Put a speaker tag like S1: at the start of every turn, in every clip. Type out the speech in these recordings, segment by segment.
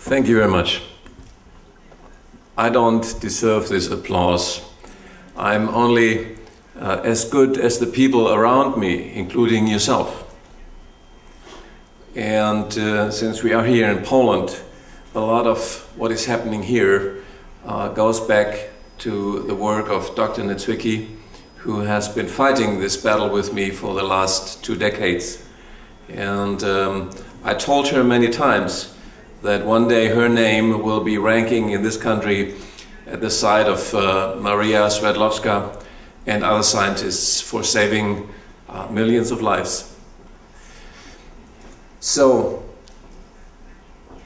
S1: Thank you very much. I don't deserve this applause. I'm only as good as the people around me, including yourself. And since we are here in Poland, a lot of what is happening here goes back to the work of Dr. Niedzwiecki, who has been fighting this battle with me for the last 2 decades. And I told her many times that one day her name will be ranking in this country at the side of Matthias Rath and other scientists for saving millions of lives. So,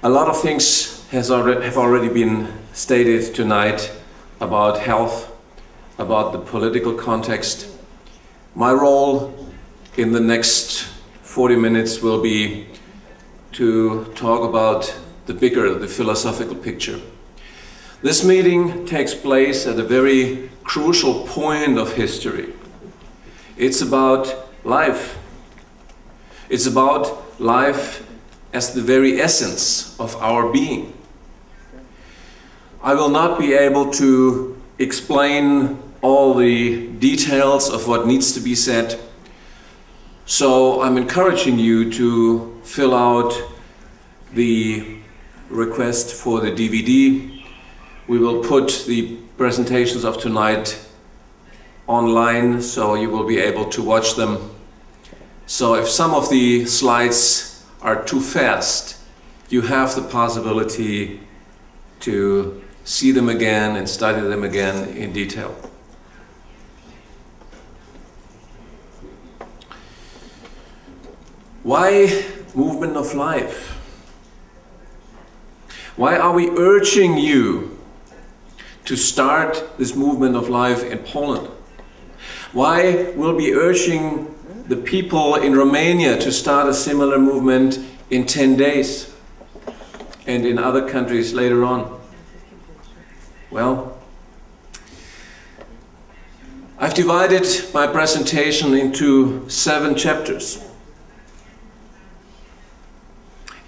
S1: a lot of things have already been stated tonight about health, about the political context. My role in the next 40 minutes will be to talk about the philosophical picture. This meeting takes place at a very crucial point of history. It's about life. It's about life as the very essence of our being. I will not be able to explain all the details of what needs to be said, so I'm encouraging you to fill out the request for the DVD. We will put the presentations of tonight online, so you will be able to watch them. So if some of the slides are too fast, you have the possibility to see them again and study them again in detail. Why movement of life? Why are we urging you to start this movement of life in Poland? Why will we be urging the people in Romania to start a similar movement in 10 days and in other countries later on? Well, I've divided my presentation into 7 chapters.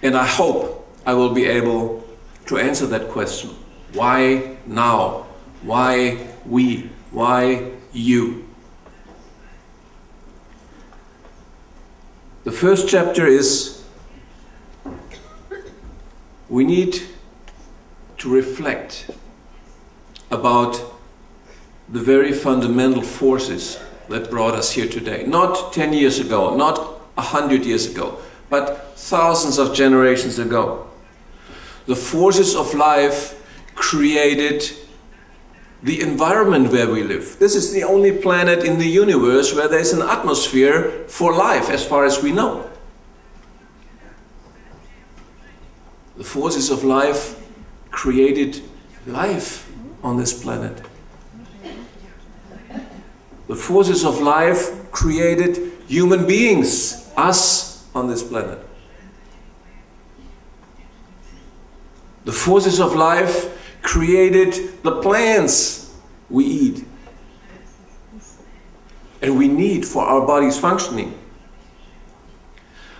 S1: And I hope I will be able to answer that question. Why now? Why we? Why you? The first chapter is we need to reflect about the very fundamental forces that brought us here today. Not 10 years ago, not 100 years ago, but thousands of generations ago. The forces of life created the environment where we live. This is the only planet in the universe where there's an atmosphere for life, as far as we know. The forces of life created life on this planet. The forces of life created human beings, us, on this planet. The forces of life created the plants we eat and we need for our bodies functioning.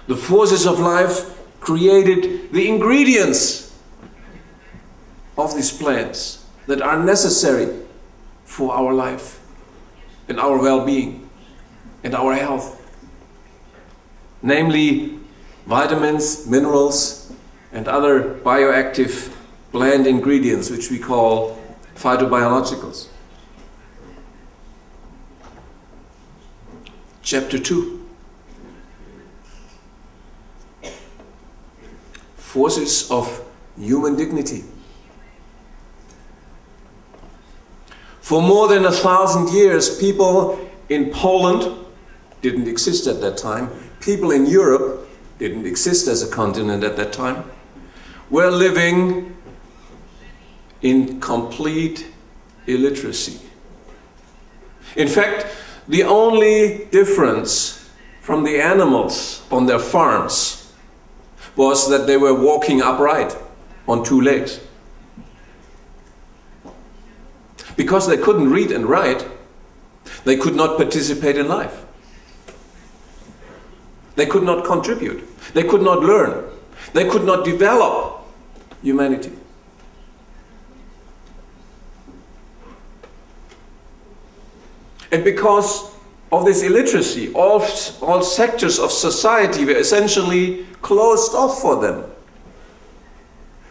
S1: The forces of life created the ingredients of these plants that are necessary for our life and our well-being and our health. Namely, vitamins, minerals, and other bioactive plant ingredients, which we call phytobiologicals. Chapter 2. Forces of human dignity. For more than 1,000 years, people in Poland didn't exist at that time. People in Europe didn't exist as a continent at that time. We're living in complete illiteracy. In fact, the only difference from the animals on their farms was that they were walking upright on 2 legs. Because they couldn't read and write, they could not participate in life. They could not contribute. They could not learn. They could not develop humanity. And because of this illiteracy, all sectors of society were essentially closed off for them,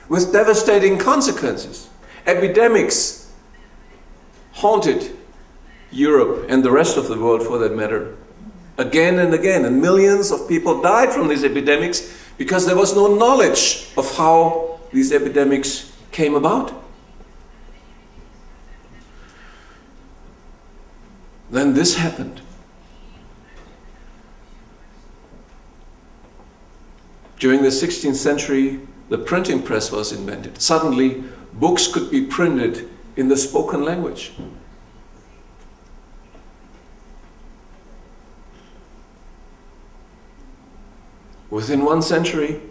S1: with devastating consequences. Epidemics haunted Europe and the rest of the world, for that matter, again and again. And millions of people died from these epidemics because there was no knowledge of how these epidemics came about. Then this happened. During the 16th century, the printing press was invented. Suddenly, books could be printed in the spoken language. Within 1 century,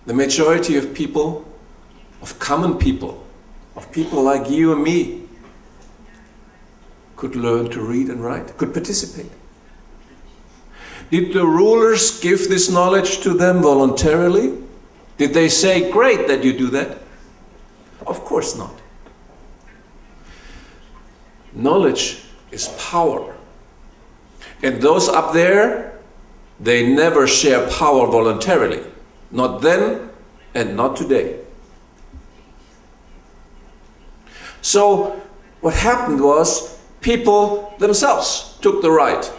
S1: the majority of people, of common people, of people like you and me, could learn to read and write, could participate. Did the rulers give this knowledge to them voluntarily? Did they say, great that you do that? Of course not. Knowledge is power. And those up there, they never share power voluntarily. Not then and not today. So what happened was people themselves took the right.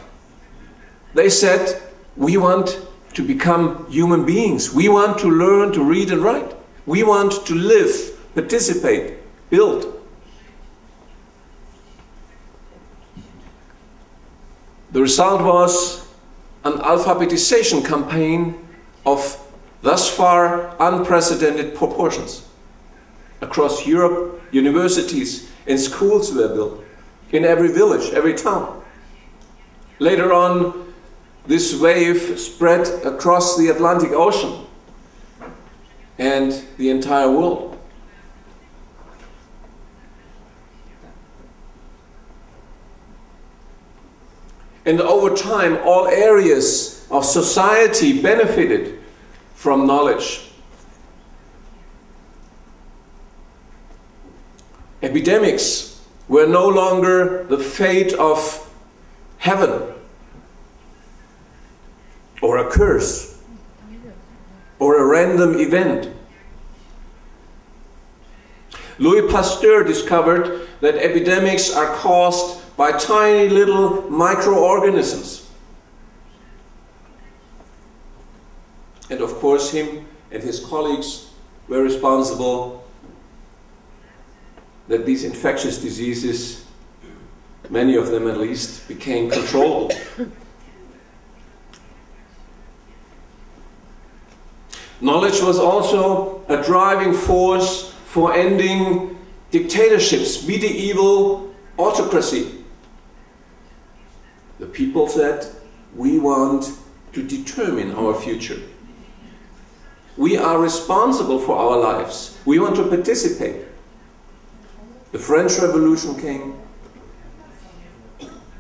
S1: They said, we want to become human beings. We want to learn to read and write. We want to live, participate, build. The result was an alphabetization campaign of thus far unprecedented proportions. Across Europe, universities and schools were built in every village, every town. Later on, this wave spread across the Atlantic Ocean and the entire world. And over time, all areas of society benefited from knowledge. Epidemics were no longer the fate of heaven, or a curse, or a random event. Louis Pasteur discovered that epidemics are caused by tiny little microorganisms. And of course, him and his colleagues were responsible that these infectious diseases, many of them at least, became controllable. Knowledge was also a driving force for ending dictatorships, medieval autocracy. The people said, we want to determine our future. We are responsible for our lives. We want to participate. The French Revolution came,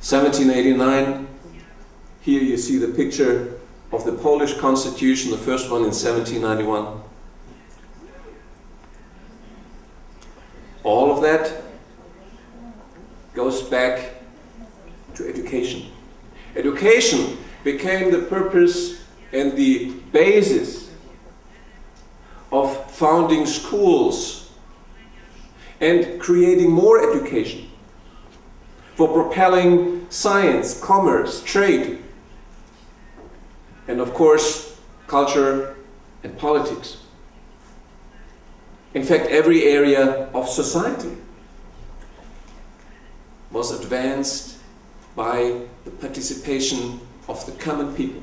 S1: 1789. Here you see the picture of the Polish Constitution, the first one in 1791. All of that goes back to education. Education became the purpose and the basis of founding schools and creating more education for propelling science, commerce, trade, and of course, culture and politics. In fact, every area of society was advanced by the participation of the common people.